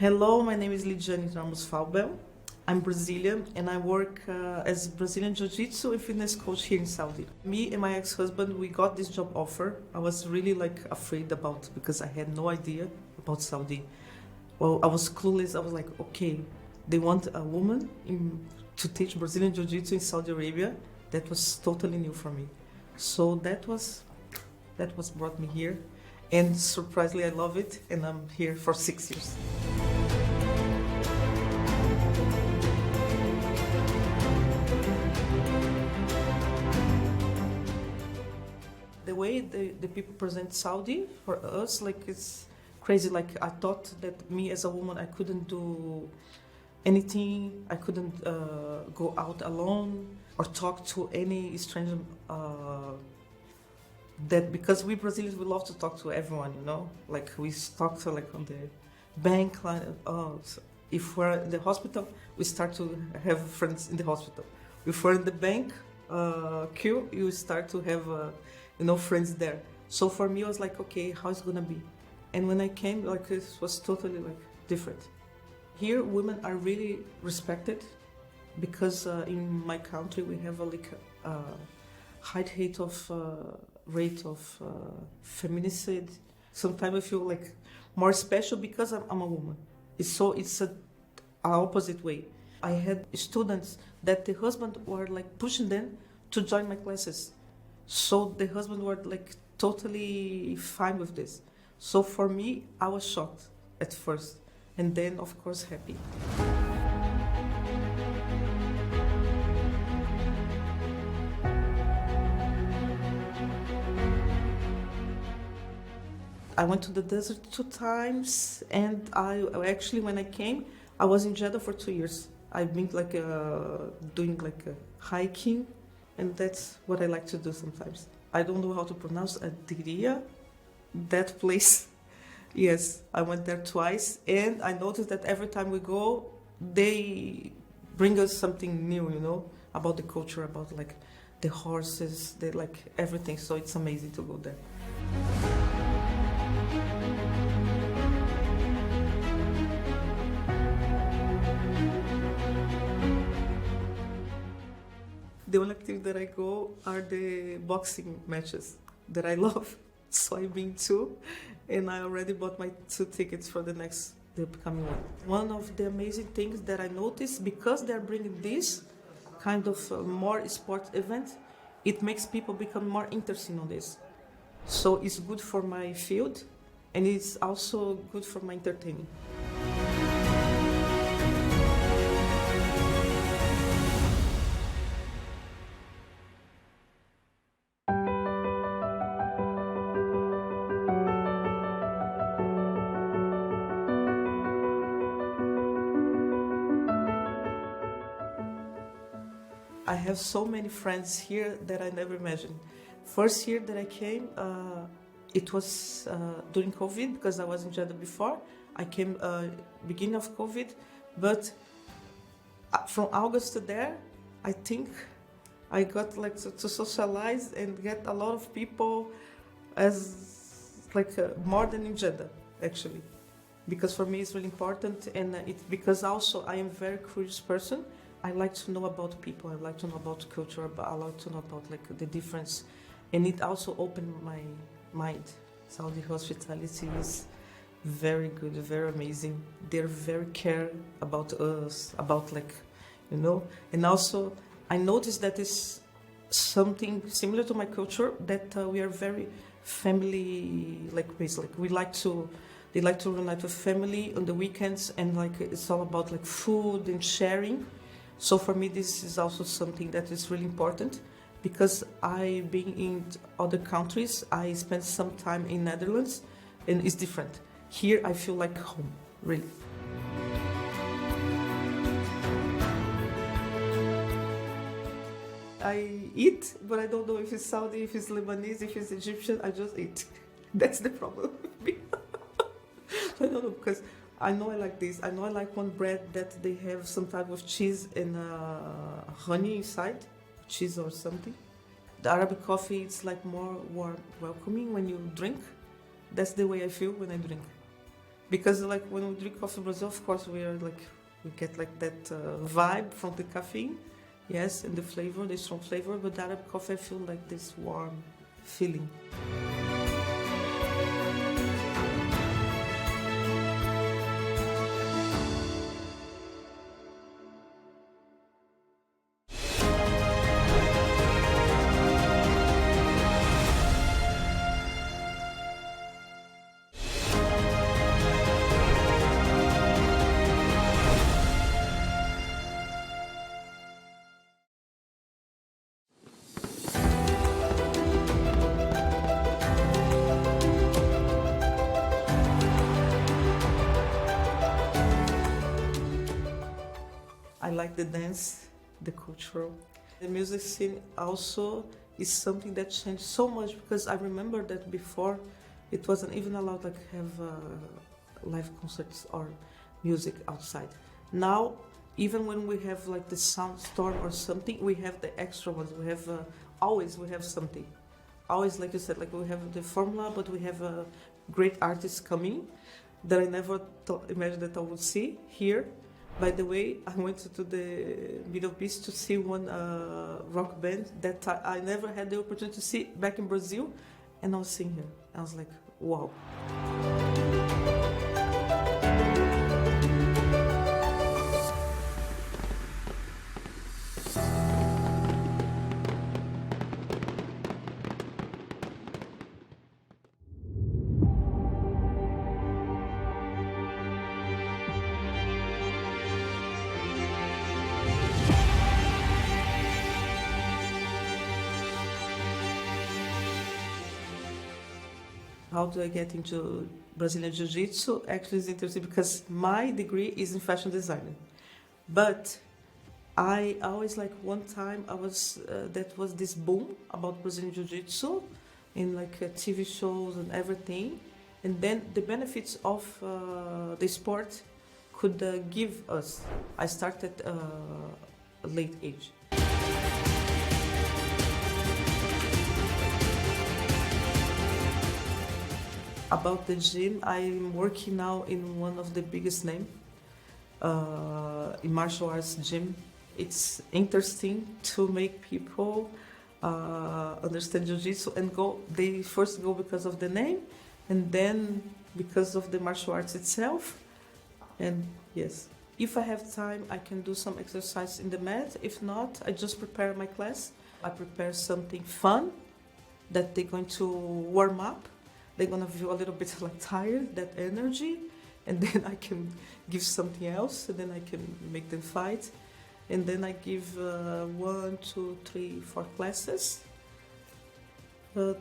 Hello, my name is Lidiane Ramos-Falbel. I'm Brazilian and I work as Brazilian Jiu-Jitsu and fitness coach here in Saudi. Me and my ex-husband, we got this job offer. I was really afraid about because I had no idea about Saudi. Well, I was clueless. I was like, okay, they want a woman to teach Brazilian Jiu-Jitsu in Saudi Arabia. That was totally new for me. So that was brought me here. And surprisingly, I love it and I'm here for 6 years. The way the people present Saudi for us, it's crazy. I thought that me as a woman, I couldn't do anything. I couldn't go out alone or talk to any stranger. That because we Brazilians, we love to talk to everyone, we talk to on the bank line. If we're in the hospital, we start to have friends in the hospital. If we're in the bank queue, you start to have friends there. So for me, I was like, okay, how is it gonna be? And when I came, it was totally different. Here, women are really respected because in my country we have a high rate of feminicide. Sometimes I feel more special because I'm a woman. It's a opposite way. I had students that the husband were pushing them to join my classes. So the husband were totally fine with this. So for me, I was shocked at first, and then of course happy. I went to the desert 2 times, and I actually, when I came, I was in Jeddah for 2 years. I've been doing hiking, and that's what I like to do sometimes. I don't know how to pronounce Adiria, that place. Yes, I went there twice, and I noticed that every time we go, they bring us something new, about the culture, about the horses, they everything. So it's amazing to go there. The only activity that I go are the boxing matches that I love. So I've been 2, and I already bought my 2 tickets for the upcoming one. One of the amazing things that I noticed, because they're bringing this kind of more sport event, it makes people become more interested in this. So it's good for my field, and it's also good for my entertaining. I have so many friends here that I never imagined. First year that I came, it was during COVID, because I was in Jeddah before. I came beginning of COVID, but from August to there, I think I got to socialize and get a lot of people as more than in Jeddah, actually. Because for me it's really important, and it's because also I am a very curious person. I like to know about people, I like to know about culture, I like to know about the difference. And it also opened my mind. Saudi hospitality is very good, very amazing. They're very care about us, about and also I noticed that it's something similar to my culture, that we are very family based. They like to reunite with family on the weekends, and it's all about food and sharing. So for me, this is also something that is really important, because I've been in other countries. I spent some time in Netherlands, and it's different. Here, I feel like home, really. I eat, but I don't know if it's Saudi, if it's Lebanese, if it's Egyptian. I just eat. That's the problem. I don't know, because I know I like this. I know I like one bread that they have some type of cheese and honey inside, cheese or something. The Arabic coffee, it's more warm, welcoming when you drink. That's the way I feel when I drink. Because like when we drink coffee in Brazil, of course we get like that vibe from the caffeine, yes, and the flavor, the strong flavor. But the Arab coffee, I feel like this warm feeling. I like the dance, the cultural. The music scene also is something that changed so much, because I remember that before it wasn't even allowed like have live concerts or music outside. Now, even when we have like the sound storm or something, we have the extra ones. We have always we have something. Always, like you said, like we have the formula, but we have great artists coming that I never imagined that I would see here. By the way, I went to the Middle East to see one rock band that I never had the opportunity to see back in Brazil, and I was seeing her. I was like, wow. How do I get into Brazilian Jiu-Jitsu? Actually, it's interesting because my degree is in fashion design. But I always, like, one time I was, that was this boom about Brazilian Jiu-Jitsu in like TV shows and everything. And then the benefits of the sport could give us. I started a late age. About the gym, I'm working now in one of the biggest names in martial arts gym. It's interesting to make people understand jiu-jitsu and go. They first go because of the name, and then because of the martial arts itself. And yes, if I have time, I can do some exercise in the mat. If not, I just prepare my class. I prepare something fun that they're going to warm up. They're gonna feel a little bit like tired, that energy, and then I can give something else, and then I can make them fight. And then I give 1, 2, 3, 4 classes,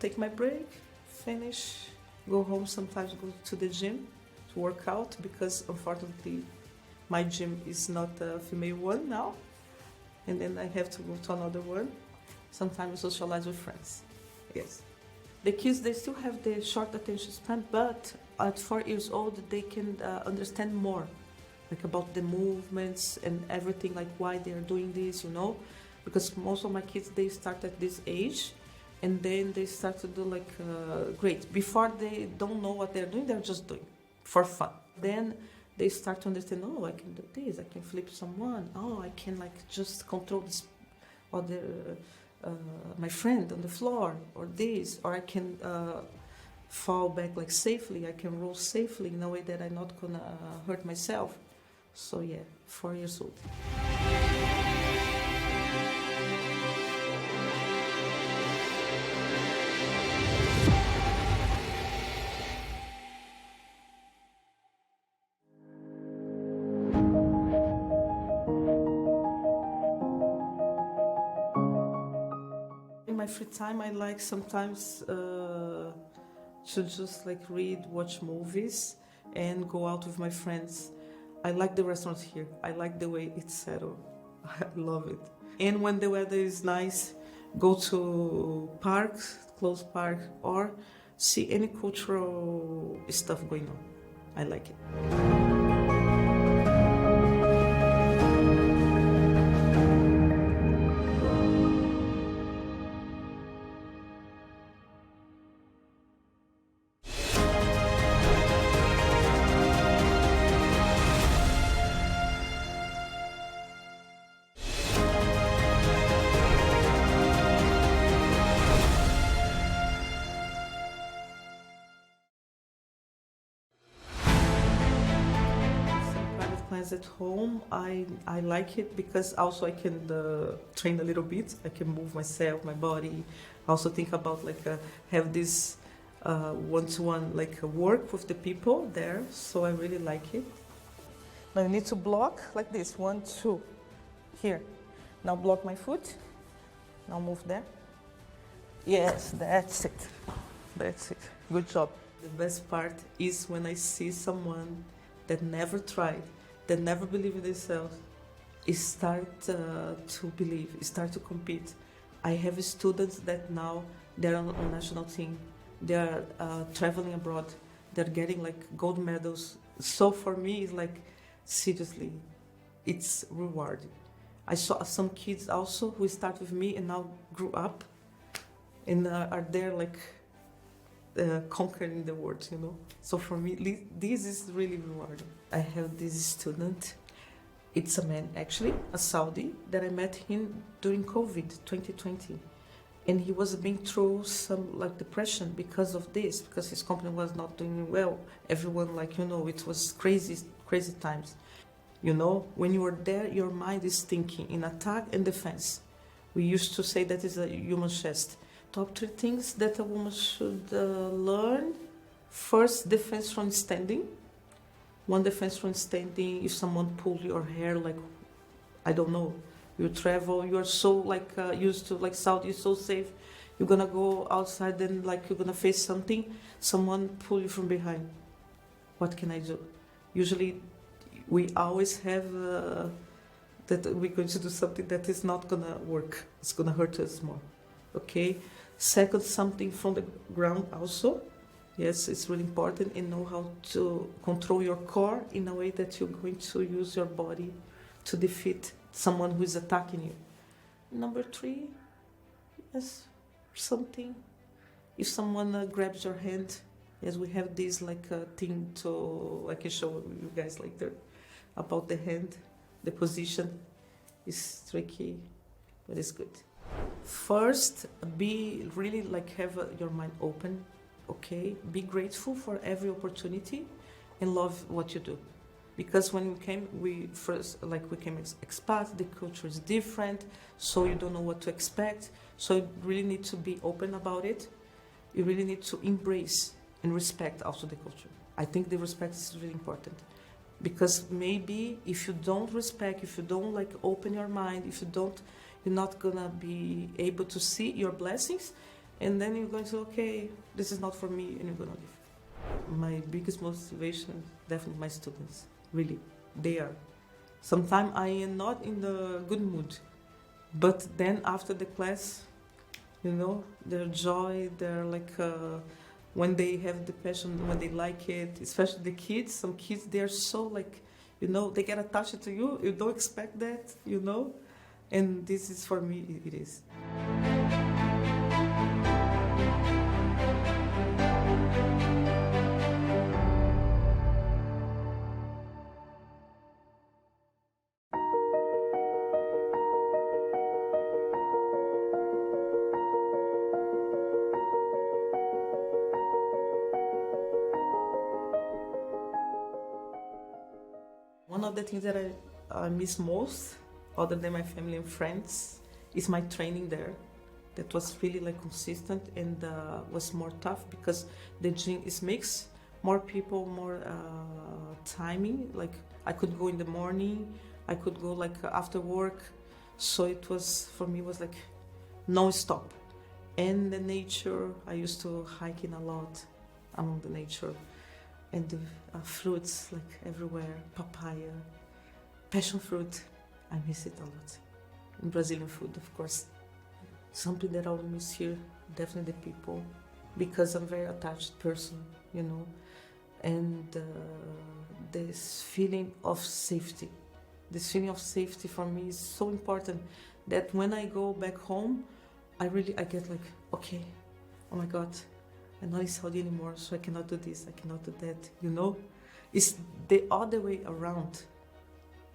take my break, finish, go home, sometimes go to the gym to work out, because unfortunately my gym is not a female one now, and then I have to go to another one. Sometimes socialize with friends, yes. The kids, they still have the short attention span, but at 4 years old, they can understand more, like about the movements and everything, like why they are doing this, you know? Because most of my kids, they start at this age, and then they start to do like, great. Before they don't know what they're doing, they're just doing for fun. Then they start to understand, oh, I can do this, I can flip someone, oh, I can like just control this, or the, my friend on the floor, or this, or I can fall back like safely, I can roll safely in a way that I'm not gonna hurt myself. So yeah, 4 years old. In my free time, I like sometimes to just like read, watch movies, and go out with my friends. I like the restaurants here. I like the way it's settled. I love it. And when the weather is nice, go to parks, close park, or see any cultural stuff going on. I like it. class at home, I like it because also I can train a little bit. I can move myself, my body. Also think about have this one-to-one work with the people there. So I really like it. Now you need to block like this, 1, 2, here. Now block my foot. Now move there. Yes, that's it. That's it. Good job. The best part is when I see someone that never tried, that never believed in themselves, start to believe, start to compete. I have students that now they're on a national team. They're traveling abroad. They're getting gold medals. So for me, it's seriously, it's rewarding. I saw some kids also who start with me and now grew up and are there conquering the world, So for me, this is really rewarding. I have this student. It's a man, actually, a Saudi, that I met him during COVID 2020. And he was being through some depression because of this, because his company was not doing well. Everyone, it was crazy times. When you are there, your mind is thinking in attack and defense. We used to say that is a human chest. Top 3 things that a woman should learn. First, defense from standing. One defense from standing, if someone pulls your hair, I don't know, you travel, you are so used to Saudi, you're so safe. You're gonna go outside, then you're gonna face something, someone pull you from behind. What can I do? Usually, we always have that we're going to do something that is not gonna work. It's gonna hurt us more. Okay. Second, something from the ground also. Yes, it's really important, and know how to control your core in a way that you're going to use your body to defeat someone who is attacking you. Number 3, yes, something. If someone grabs your hand, yes, we have this thing to I can show you guys later about the hand, the position is tricky, but it's good. First, be really have your mind open. Okay, be grateful for every opportunity and love what you do. Because when we came as expats, the culture is different, so you don't know what to expect. So you really need to be open about it. You really need to embrace and respect also the culture. I think the respect is really important. Because maybe if you don't respect, if you don't open your mind, you're not gonna be able to see your blessings. And then you're going to, okay, this is not for me, and you're going to leave. My biggest motivation, definitely my students, really, they are. Sometimes I am not in the good mood, but then after the class, their joy, their when they have the passion, when they like it, especially the kids, some kids, they're so they get attached to you, you don't expect that, and this is for me, it is. One of the things that I miss most, other than my family and friends, is my training there. That was really consistent and was more tough because the gym is mixed, more people, more timing. I could go in the morning, I could go after work, so it was for me was non-stop. And the nature, I used to hiking a lot among the nature. And the fruits everywhere, papaya, passion fruit, I miss it a lot. And Brazilian food, of course. Something that I will miss here, definitely the people, because I'm a very attached person, and this feeling of safety. This feeling of safety for me is so important that when I go back home, I get okay, oh my God, I'm not in Saudi anymore, so I cannot do this, I cannot do that, It's the other way around.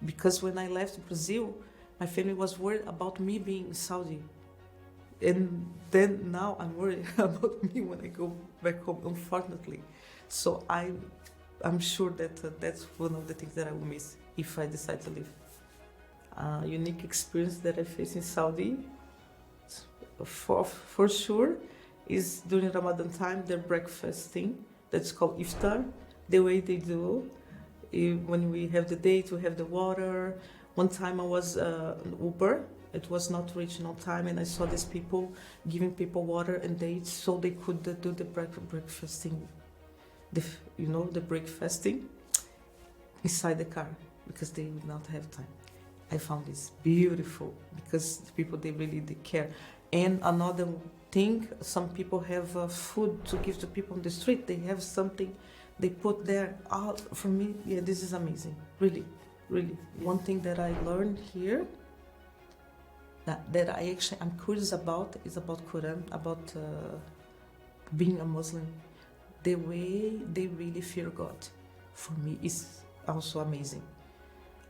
Because when I left Brazil, my family was worried about me being in Saudi. And then now I'm worried about me when I go back home, unfortunately. So I'm sure that that's one of the things that I will miss if I decide to leave. A unique experience that I face in Saudi, for sure, is during Ramadan time, their breakfast thing, that's called iftar, the way they do. When we have the date, we have the water. One time I was an Uber, it was not reaching on time, and I saw these people giving people water and dates so they could do the breakfasting, the breakfasting inside the car because they would not have time. I found this beautiful because the people, they really care. And another thing, some people have food to give to people on the street. They have something they put there. For me, yeah, this is amazing. Really, really. One thing that I learned here that I'm curious about is about Quran, about being a Muslim. The way they really fear God, for me, is also amazing.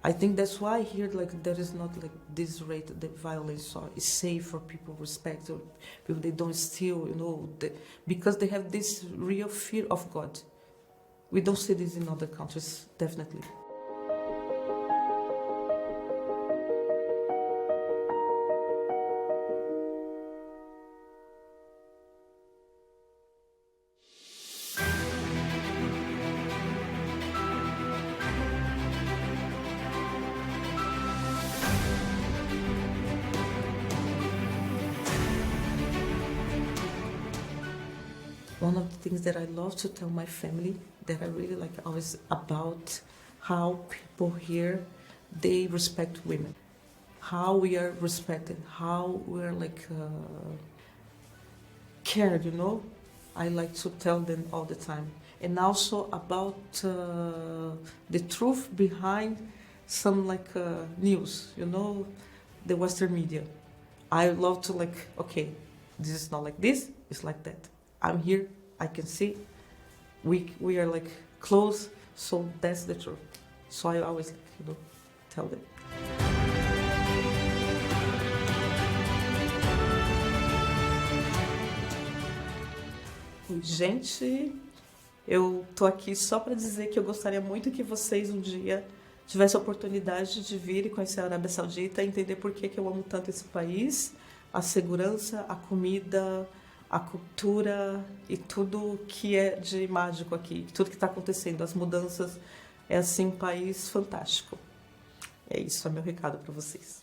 I think that's why here, like, there is not like this rate the violence, or is safe for people, respect, or people they don't steal, because they have this real fear of God. We don't see this in other countries, definitely. One of the things that I love to tell my family that I really like always about how people here, they respect women, how we are respected, how we are like cared, I like to tell them all the time. And also about the truth behind some like news, the Western media. I love to okay, this is not like this, it's like that. I'm here, I can see, we are like close, so that's the truth. So I always tell them. Oi, gente, eu tô aqui só para dizer que eu gostaria muito que vocês um dia tivessem a oportunidade de vir e conhecer a Arábia Saudita e entender por que eu amo tanto esse país, a segurança, a comida, a cultura e tudo que é de mágico aqui, tudo que está acontecendo, as mudanças, é assim um país fantástico. É isso, é meu recado para vocês.